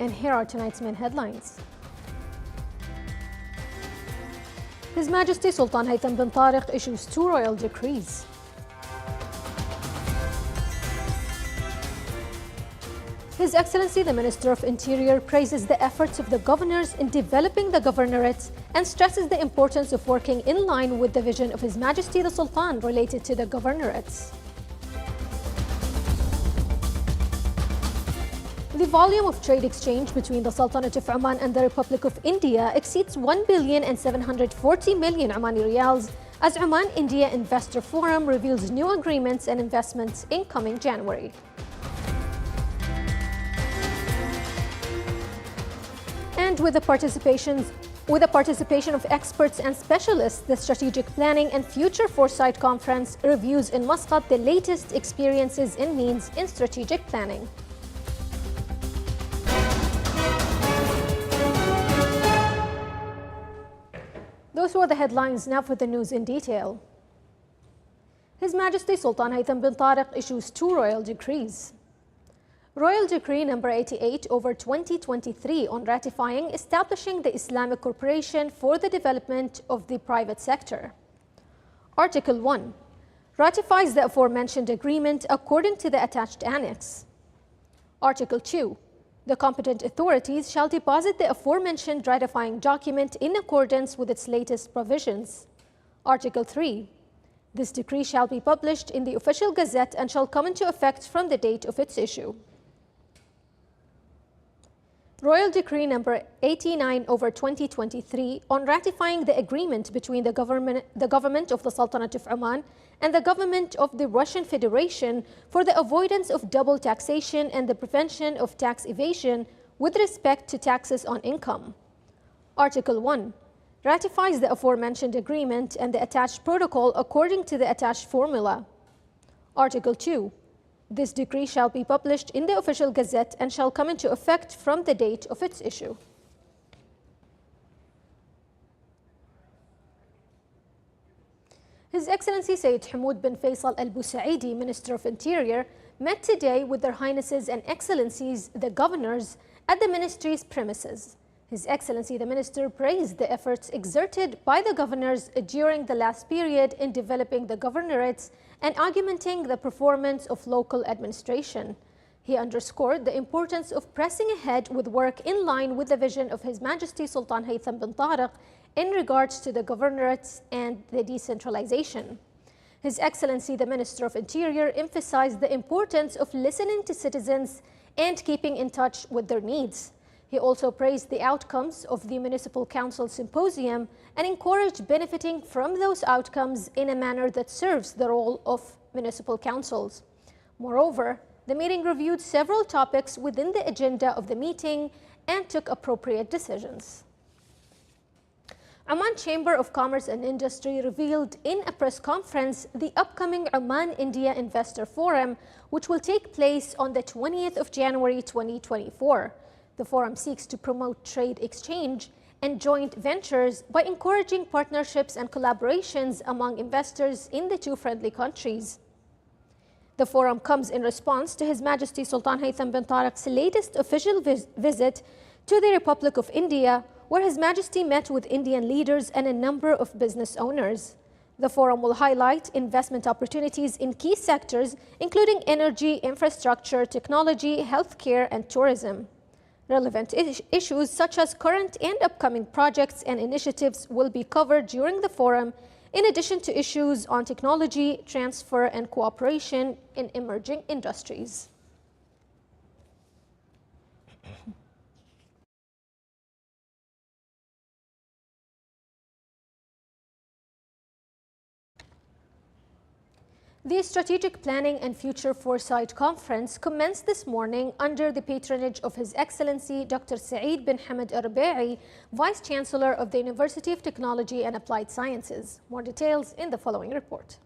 And here are tonight's main headlines. His Majesty Sultan Haytham bin Tariq issues 2 royal decrees. His Excellency the Minister of Interior praises the efforts of the governors in developing the governorates and stresses the importance of working in line with the vision of His Majesty the Sultan related to the governorates. The volume of trade exchange between the Sultanate of Oman and the Republic of India exceeds 1,740 million Omani riyals as Oman India Investor Forum reveals new agreements and investments in coming January. And with the participation of experts and specialists, the Strategic Planning and Future Foresight Conference reviews in Muscat the latest experiences and means in strategic planning. Those were the headlines. Now for the news in detail. His Majesty Sultan Haytham bin Tariq issues 2 royal decrees. Royal Decree number 88/2023 on ratifying establishing the Islamic Corporation for the Development of the Private Sector. Article 1 ratifies the aforementioned agreement according to the attached annex. Article 2 the competent authorities shall deposit the aforementioned ratifying document in accordance with its latest provisions. Article 3 this decree shall be published in the official gazette and shall come into effect from the date of its issue. Royal Decree number 89/2023 on ratifying the agreement between the government of the Sultanate of Oman and the government of the Russian Federation for the avoidance of double taxation and the prevention of tax evasion with respect to taxes on income. Article 1 ratifies the aforementioned agreement and the attached protocol according to the attached formula. Article 2 this decree shall be published in the official gazette and shall come into effect from the date of its issue. His Excellency Sayyid Hamoud bin Faisal Al Busaidi, Minister of Interior, met today with Their Highnesses and Excellencies, the governors, at the ministry's premises. His Excellency the Minister praised the efforts exerted by the governors during the last period in developing the governorates and augmenting the performance of local administration. He underscored the importance of pressing ahead with work in line with the vision of His Majesty Sultan Haytham bin Tariq in regards to the governorates and the decentralization. His Excellency the Minister of Interior emphasized the importance of listening to citizens and keeping in touch with their needs. He also praised the outcomes of the Municipal Council Symposium and encouraged benefiting from those outcomes in a manner that serves the role of municipal councils. Moreover, the meeting reviewed several topics within the agenda of the meeting and took appropriate decisions. Oman Chamber of Commerce and Industry revealed in a press conference the upcoming Oman India Investor Forum, which will take place on the 20th of January 2024. The forum seeks to promote trade exchange and joint ventures by encouraging partnerships and collaborations among investors in the two friendly countries. The forum comes in response to His Majesty Sultan Haytham bin Tariq's latest official visit to the Republic of India, where His Majesty met with Indian leaders and a number of business owners. The forum will highlight investment opportunities in key sectors, including energy, infrastructure, technology, healthcare, and tourism. Relevant issues such as current and upcoming projects and initiatives will be covered during the forum, in addition to issues on technology, transfer, and cooperation in emerging industries. The Strategic Planning and Future Foresight Conference commenced this morning under the patronage of His Excellency Dr. Saeed bin Hamad Al-Rabi'i, Vice Chancellor of the University of Technology and Applied Sciences. More details in the following report.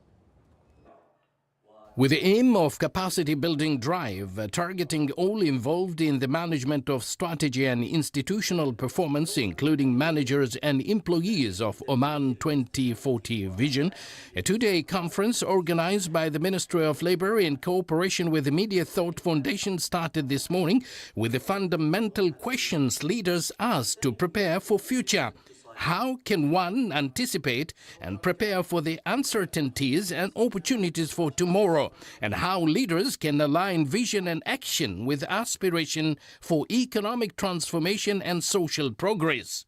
With the aim of capacity building drive, targeting all involved in the management of strategy and institutional performance, including managers and employees of Oman 2040 Vision, a two-day conference organized by the Ministry of Labour in cooperation with the Media Thought Foundation started this morning with the fundamental questions leaders asked to prepare for future. How can one anticipate and prepare for the uncertainties and opportunities for tomorrow? And how leaders can align vision and action with aspiration for economic transformation and social progress?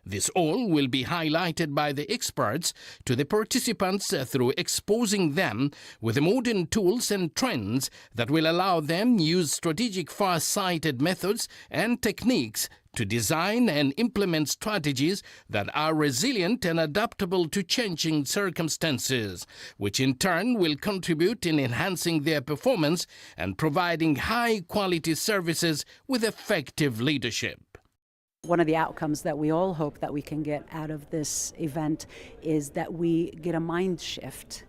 This all will be highlighted by the experts to the participants through exposing them with the modern tools and trends that will allow them use strategic far-sighted methods and techniques to design and implement strategies that are resilient and adaptable to changing circumstances, which in turn will contribute in enhancing their performance and providing high-quality services with effective leadership. One of the outcomes that we all hope that we can get out of this event is that we get a mind shift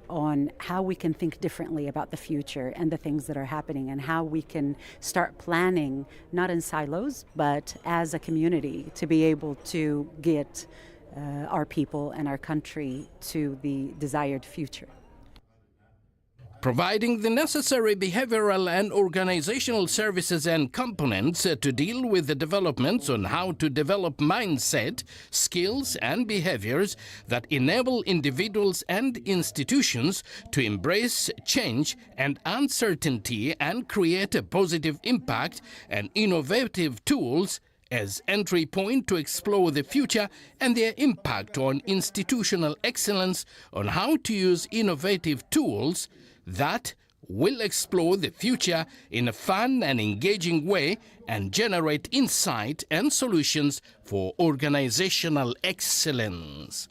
on how we can think differently about the future and the things that are happening, and how we can start planning, not in silos, but as a community, to be able to get our people and our country to the desired future. Providing the necessary behavioral and organizational services and components to deal with the developments on how to develop mindset, skills and behaviors that enable individuals and institutions to embrace change and uncertainty and create a positive impact, and innovative tools as entry point to explore the future and their impact on institutional excellence, on how to use innovative tools that will explore the future in a fun and engaging way and generate insight and solutions for organizational excellence.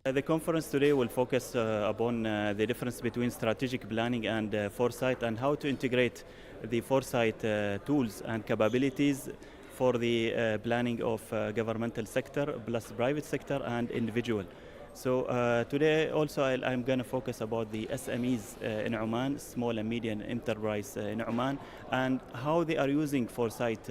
The conference today will focus upon the difference between strategic planning and foresight, and how to integrate the foresight tools and capabilities for the planning of governmental sector plus private sector and individual. So today also I'm going to focus about the SMEs in Oman, small and medium enterprise in Oman, and how they are using foresight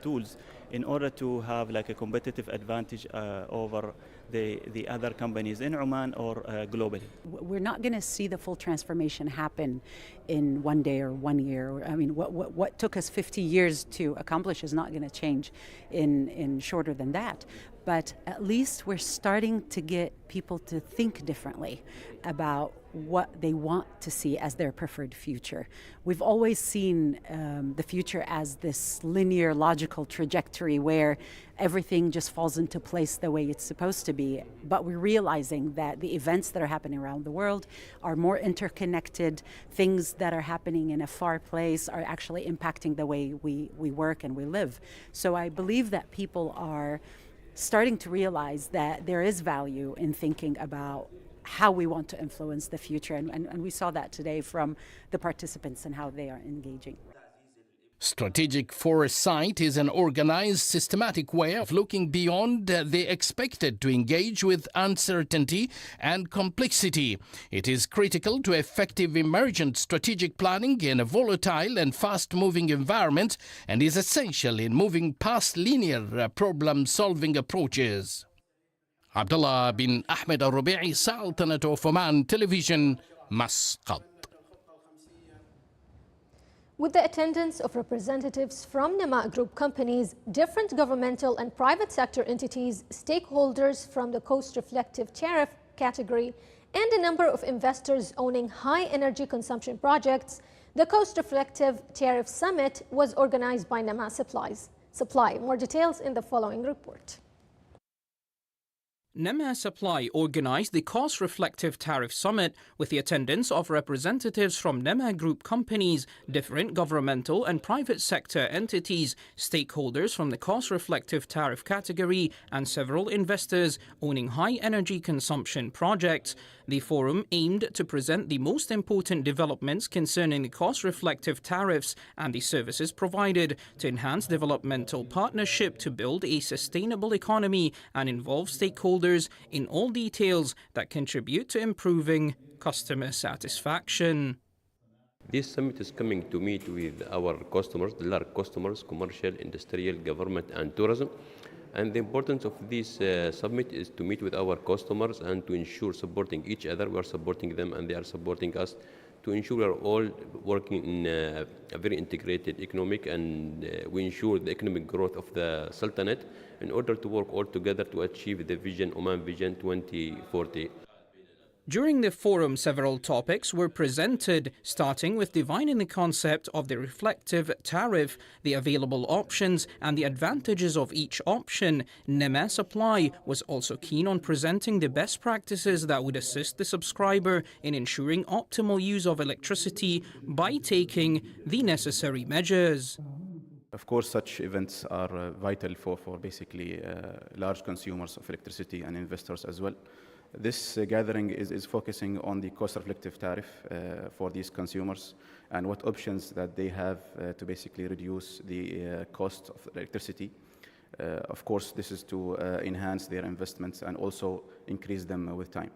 tools in order to have like a competitive advantage over the other companies in Oman or globally. We're not going to see the full transformation happen in one day or 1 year. I mean, what took us 50 years to accomplish is not going to change in shorter than that. But at least we're starting to get people to think differently about what they want to see as their preferred future. We've always seen the future as this linear, logical trajectory where everything just falls into place the way it's supposed to be. But we're realizing that the events that are happening around the world are more interconnected. Things that are happening in a far place are actually impacting the way we work and we live. So I believe that people are starting to realize that there is value in thinking about how we want to influence the future. And we saw that today from the participants and how they are engaging. Strategic foresight is an organized, systematic way of looking beyond the expected to engage with uncertainty and complexity. It is critical to effective emergent strategic planning in a volatile and fast-moving environment, and is essential in moving past linear problem-solving approaches. Abdullah bin Ahmed al-Rubi'i, Sultanate of Oman Television, Muscat. With the attendance of representatives from Nema Group companies, different governmental and private sector entities, stakeholders from the cost-reflective tariff category, and a number of investors owning high energy consumption projects, the Cost-Reflective Tariff Summit was organized by Nema Supply. More details in the following report. Nema Supply organized the Cost-Reflective Tariff Summit with the attendance of representatives from Nema Group companies, different governmental and private sector entities, stakeholders from the Cost-Reflective Tariff category, and several investors owning high energy consumption projects. The forum aimed to present the most important developments concerning the cost-reflective tariffs and the services provided to enhance developmental partnership to build a sustainable economy and involve stakeholders in all details that contribute to improving customer satisfaction. This summit is coming to meet with our customers, the large customers, commercial, industrial, government, and tourism. And the importance of this summit is to meet with our customers and to ensure supporting each other. We are supporting them and they are supporting us to ensure we are all working in a very integrated economic, and we ensure the economic growth of the Sultanate in order to work all together to achieve the vision, Oman Vision 2040. During the forum, several topics were presented, starting with defining the concept of the reflective tariff, the available options, and the advantages of each option. NEMA Supply was also keen on presenting the best practices that would assist the subscriber in ensuring optimal use of electricity by taking the necessary measures. Of course, such events are vital for basically large consumers of electricity and investors as well. This gathering is focusing on the cost-reflective tariff for these consumers and what options that they have to basically reduce the cost of electricity. Of course, this is to enhance their investments and also increase them with time.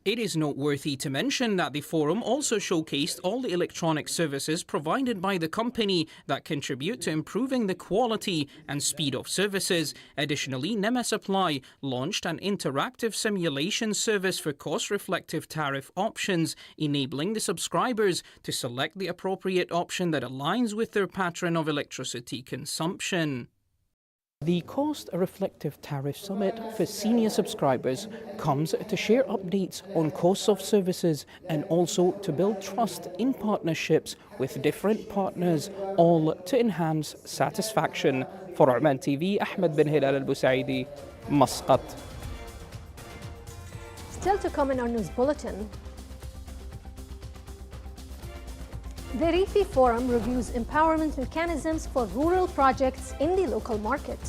It is noteworthy to mention that the forum also showcased all the electronic services provided by the company that contribute to improving the quality and speed of services. Additionally, NEMA Supply launched an interactive simulation service for cost-reflective tariff options, enabling the subscribers to select the appropriate option that aligns with their pattern of electricity consumption. The Cost Reflective Tariff Summit for senior subscribers comes to share updates on costs of services and also to build trust in partnerships with different partners, all to enhance satisfaction. For Oman TV, Ahmed bin Hilal al-Busaidi, Muscat. Still to come in our news bulletin. The Reefy Forum reviews empowerment mechanisms for rural projects in the local market.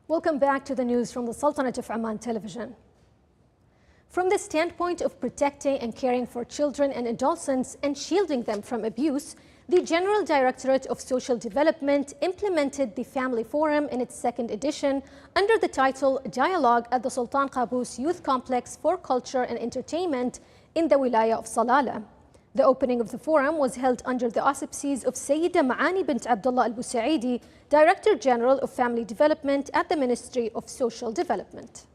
Welcome back to the news from the Sultanate of Oman television. From the standpoint of protecting and caring for children and adolescents and shielding them from abuse, the General Directorate of Social Development implemented the Family Forum in its second edition under the title Dialogue at the Sultan Qaboos Youth Complex for Culture and Entertainment in the Wilaya of Salalah. The opening of the forum was held under the auspices of Sayyida Maani bint Abdullah al-Busaidi, Director General of Family Development at the Ministry of Social Development.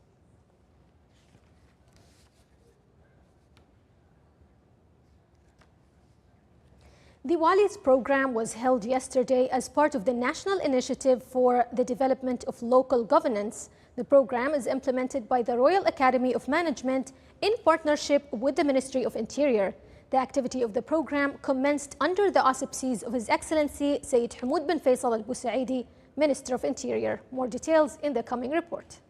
The Wali's program was held yesterday as part of the National Initiative for the Development of Local Governance. The program is implemented by the Royal Academy of Management in partnership with the Ministry of Interior. The activity of the program commenced under the auspices of His Excellency Sayyid Hamoud bin Faisal al-Busaidi, Minister of Interior. More details in the coming report.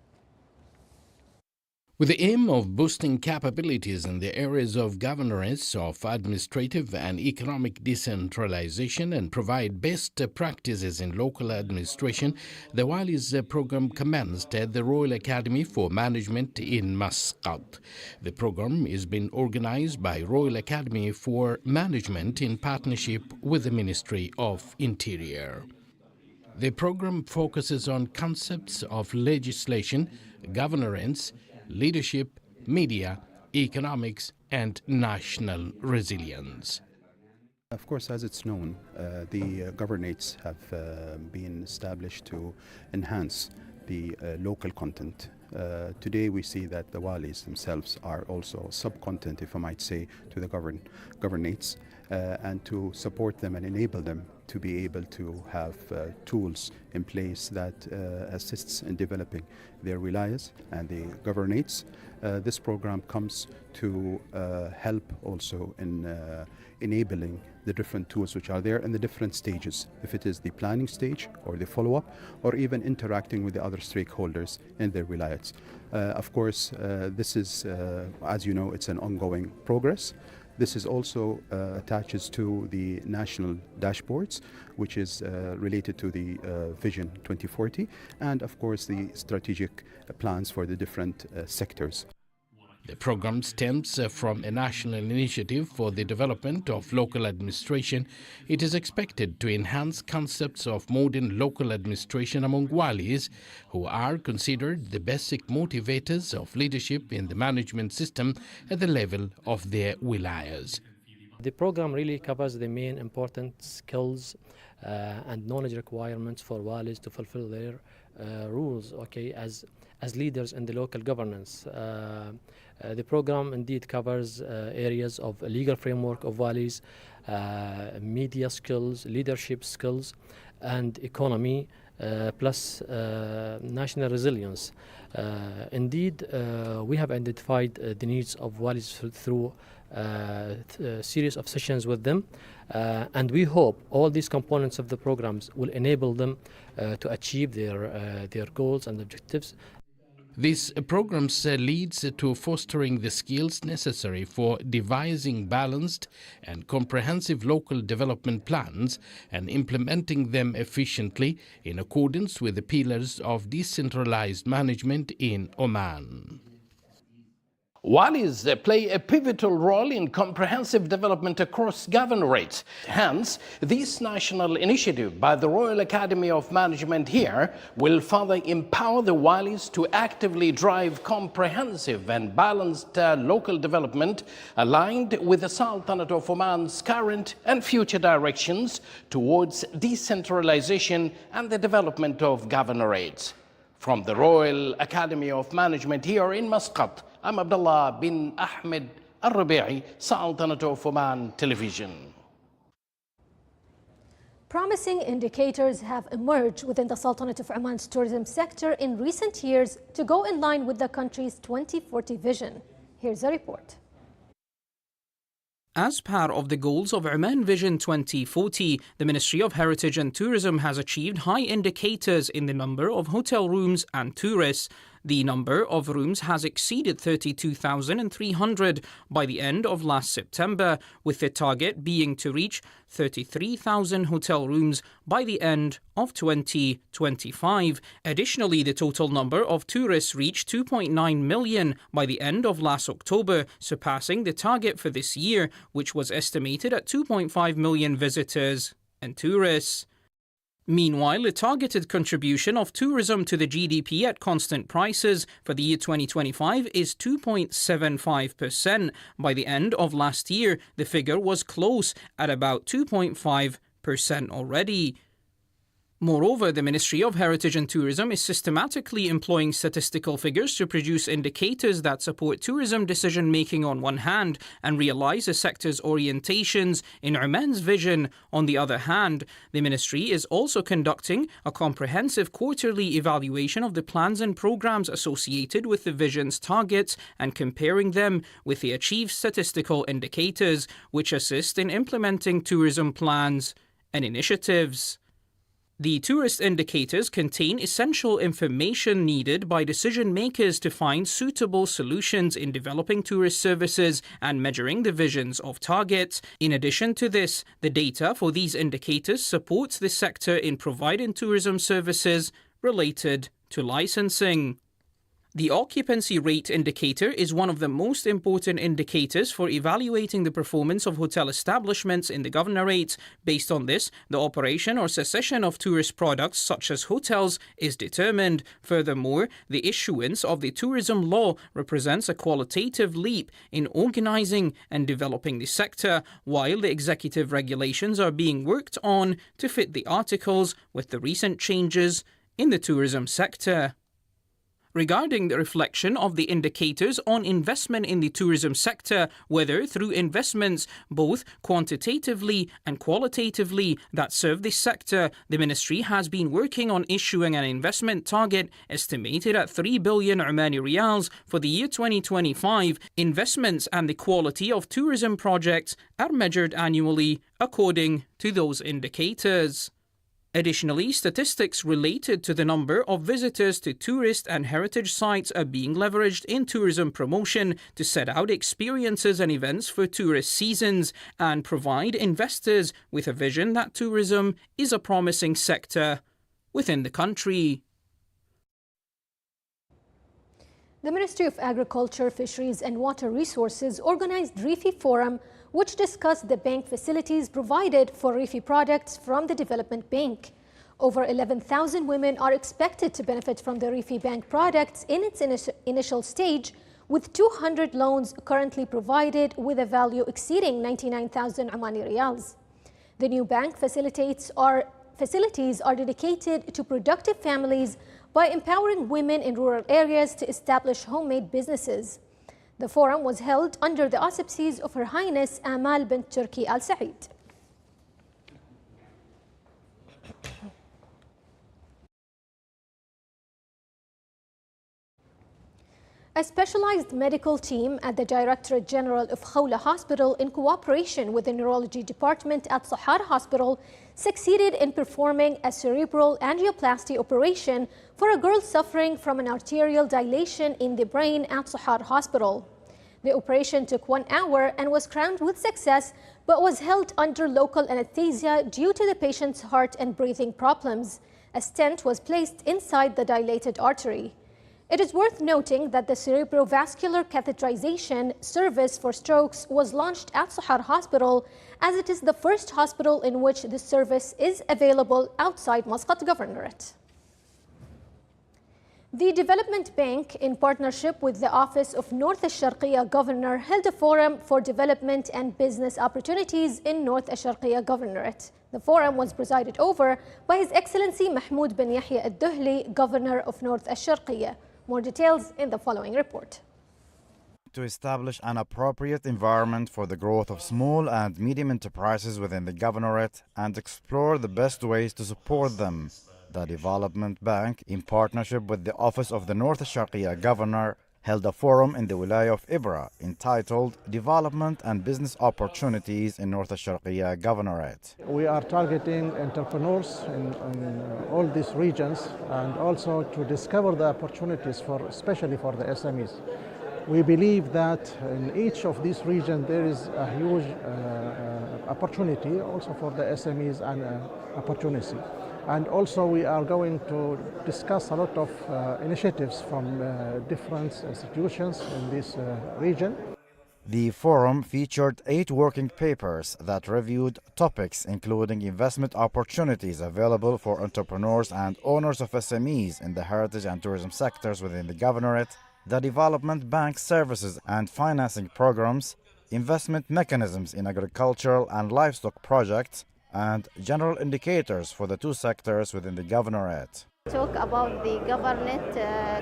With the aim of boosting capabilities in the areas of governance, of administrative and economic decentralization, and provide best practices in local administration, the Wali's program commenced at the Royal Academy for Management in Muscat. The program is being organized by Royal Academy for Management in partnership with the Ministry of Interior. The program focuses on concepts of legislation, governance, leadership, media, economics, and national resilience. Of course, as it's known, the governates have been established to enhance the local content. Today we see that the Walis themselves are also sub-content, if I might say, to the governates, and to support them and enable them to be able to have tools in place that assists in developing their wilayas and the governates. This program comes to help also in enabling the different tools which are there in the different stages, if it is the planning stage or the follow-up, or even interacting with the other stakeholders in their wilayas. Of course, this is, as you know, it's an ongoing progress. This is also attaches to the national dashboards, which is related to the Vision 2040, and of course the strategic plans for the different sectors. The program stems from a national initiative for the development of local administration. It is expected to enhance concepts of modern local administration among walis, who are considered the basic motivators of leadership in the management system at the level of their wilayas. The program really covers the main important skills and knowledge requirements for walis to fulfill their roles, as leaders in the local governance. The program indeed covers areas of legal framework of walis, media skills, leadership skills, and economy, plus national resilience. Indeed, we have identified the needs of walis through a series of sessions with them, and we hope all these components of the programs will enable them to achieve their goals and objectives. These programs leads to fostering the skills necessary for devising balanced and comprehensive local development plans and implementing them efficiently in accordance with the pillars of decentralized management in Oman. Walis play a pivotal role in comprehensive development across governorates. Hence, this national initiative by the Royal Academy of Management here will further empower the walis to actively drive comprehensive and balanced local development aligned with the Sultanate of Oman's current and future directions towards decentralization and the development of governorates. From the Royal Academy of Management here in Muscat, I'm Abdullah bin Ahmed Al-Rabi'i, Sultanate of Oman Television. Promising indicators have emerged within the Sultanate of Oman's tourism sector in recent years to go in line with the country's 2040 vision. Here's a report. As part of the goals of Oman Vision 2040, the Ministry of Heritage and Tourism has achieved high indicators in the number of hotel rooms and tourists. The number of rooms has exceeded 32,300 by the end of last September, with the target being to reach 33,000 hotel rooms by the end of 2025. Additionally, the total number of tourists reached 2.9 million by the end of last October, surpassing the target for this year, which was estimated at 2.5 million visitors and tourists. Meanwhile, the targeted contribution of tourism to the GDP at constant prices for the year 2025 is 2.75%. By the end of last year, the figure was close at about 2.5% already. Moreover, the Ministry of Heritage and Tourism is systematically employing statistical figures to produce indicators that support tourism decision-making on one hand and realise the sector's orientations in Oman's vision on the other hand. The Ministry is also conducting a comprehensive quarterly evaluation of the plans and programmes associated with the vision's targets and comparing them with the achieved statistical indicators, which assist in implementing tourism plans and initiatives. The tourist indicators contain essential information needed by decision makers to find suitable solutions in developing tourist services and measuring the visions of targets. In addition to this, the data for these indicators supports the sector in providing tourism services related to licensing. The occupancy rate indicator is one of the most important indicators for evaluating the performance of hotel establishments in the governorate. Based on this, the operation or cessation of tourist products such as hotels is determined. Furthermore, the issuance of the tourism law represents a qualitative leap in organising and developing the sector, while the executive regulations are being worked on to fit the articles with the recent changes in the tourism sector. Regarding the reflection of the indicators on investment in the tourism sector, whether through investments both quantitatively and qualitatively that serve this sector, the Ministry has been working on issuing an investment target estimated at 3 billion Omani riyals for the year 2025. Investments and the quality of tourism projects are measured annually according to those indicators. Additionally, statistics related to the number of visitors to tourist and heritage sites are being leveraged in tourism promotion to set out experiences and events for tourist seasons and provide investors with a vision that tourism is a promising sector within the country. The Ministry of Agriculture, Fisheries and Water Resources organized Reefy Forum, which discussed the bank facilities provided for Reefy products from the Development Bank. Over 11,000 women are expected to benefit from the Reefy Bank products in its initial stage, with 200 loans currently provided with a value exceeding 99,000 Omani riyals. The new bank facilities are dedicated to productive families by empowering women in rural areas to establish homemade businesses. The forum was held under the auspices of Her Highness Amal bint Turki Al Said. A specialized medical team at the Directorate General of Khawla Hospital, in cooperation with the Neurology Department at Sahar Hospital, succeeded in performing a cerebral angioplasty operation for a girl suffering from an arterial dilation in the brain at Sahar Hospital. The operation took 1 hour and was crowned with success, but was held under local anesthesia due to the patient's heart and breathing problems. A stent was placed inside the dilated artery. It is worth noting that the cerebrovascular catheterization service for strokes was launched at Sahar Hospital, as it is the first hospital in which this service is available outside Muscat Governorate. The Development Bank, in partnership with the Office of North Al-Sharqiyya Governor, held a forum for development and business opportunities in North Al-Sharqiyya Governorate. The forum was presided over by His Excellency Mahmoud bin Yahya Al-Duhli, Governor of North Al-Sharqiyya. More details in the following report. To establish an appropriate environment for the growth of small and medium enterprises within the governorate and explore the best ways to support them, the Development Bank, in partnership with the Office of the North Al-Sharqiyya Governor, held a forum in the Wilaya of Ibra entitled Development and Business Opportunities in North Al-Sharqiyya Governorate. We are targeting entrepreneurs in all these regions, and also to discover the opportunities especially for the SMEs. We believe that in each of these regions there is a huge opportunity also for the SMEs and opportunity. And also we are going to discuss a lot of initiatives from different institutions in this region. The forum featured 8 working papers that reviewed topics including investment opportunities available for entrepreneurs and owners of SMEs in the heritage and tourism sectors within the governorate, the Development Bank services and financing programs, investment mechanisms in agricultural and livestock projects, and general indicators for the 2 sectors within the governorate. Talk about the governorate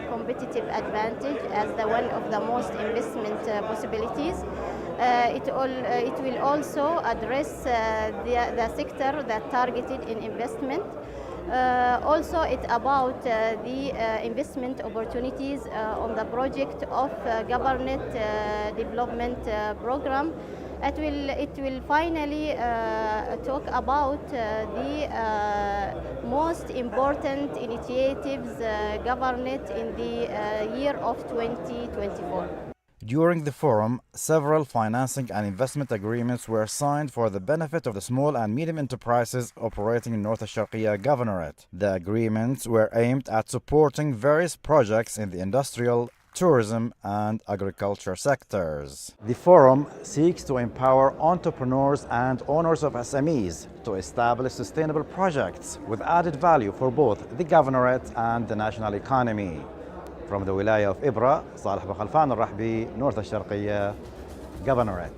competitive advantage as one of the most investment possibilities. It will also address the sector that targeted in investment. Also, it's about the investment opportunities on the project of governorate development program. It will finally talk about the most important initiatives governorate in the year of 2024. During the forum, several financing and investment agreements were signed for the benefit of the small and medium enterprises operating in North Al-Sharqiyya Governorate. The agreements were aimed at supporting various projects in the industrial, tourism and agriculture sectors. The forum seeks to empower entrepreneurs and owners of SMEs to establish sustainable projects with added value for both the governorate and the national economy. From the Wilaya of Ibra, Salih bin Khalfan Al-Rahbi, North Al-Sharqiyya Governorate.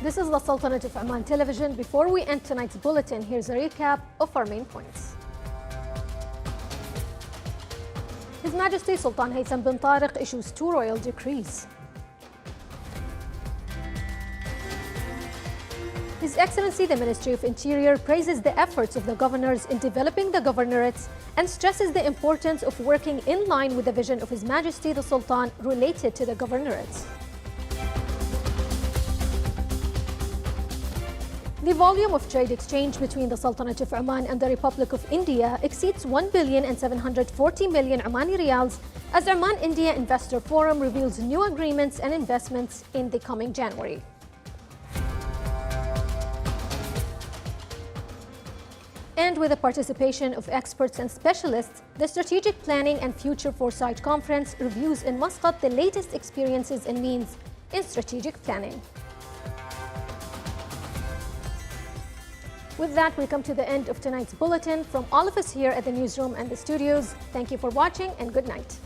This is the Sultanate of Oman Television. Before we end tonight's bulletin, here's a recap of our main points. His Majesty Sultan Haytham bin Tariq issues 2 royal decrees. His Excellency the Ministry of Interior praises the efforts of the governors in developing the governorates and stresses the importance of working in line with the vision of His Majesty the Sultan related to the governorates. The volume of trade exchange between the Sultanate of Oman and the Republic of India exceeds 1,740 million Omani riyals as Oman India Investor Forum reveals new agreements and investments in the coming January. And with the participation of experts and specialists, the Strategic Planning and Future Foresight Conference reviews in Muscat the latest experiences and means in strategic planning. With that, we come to the end of tonight's bulletin. From all of us here at the newsroom and the studios, thank you for watching and good night.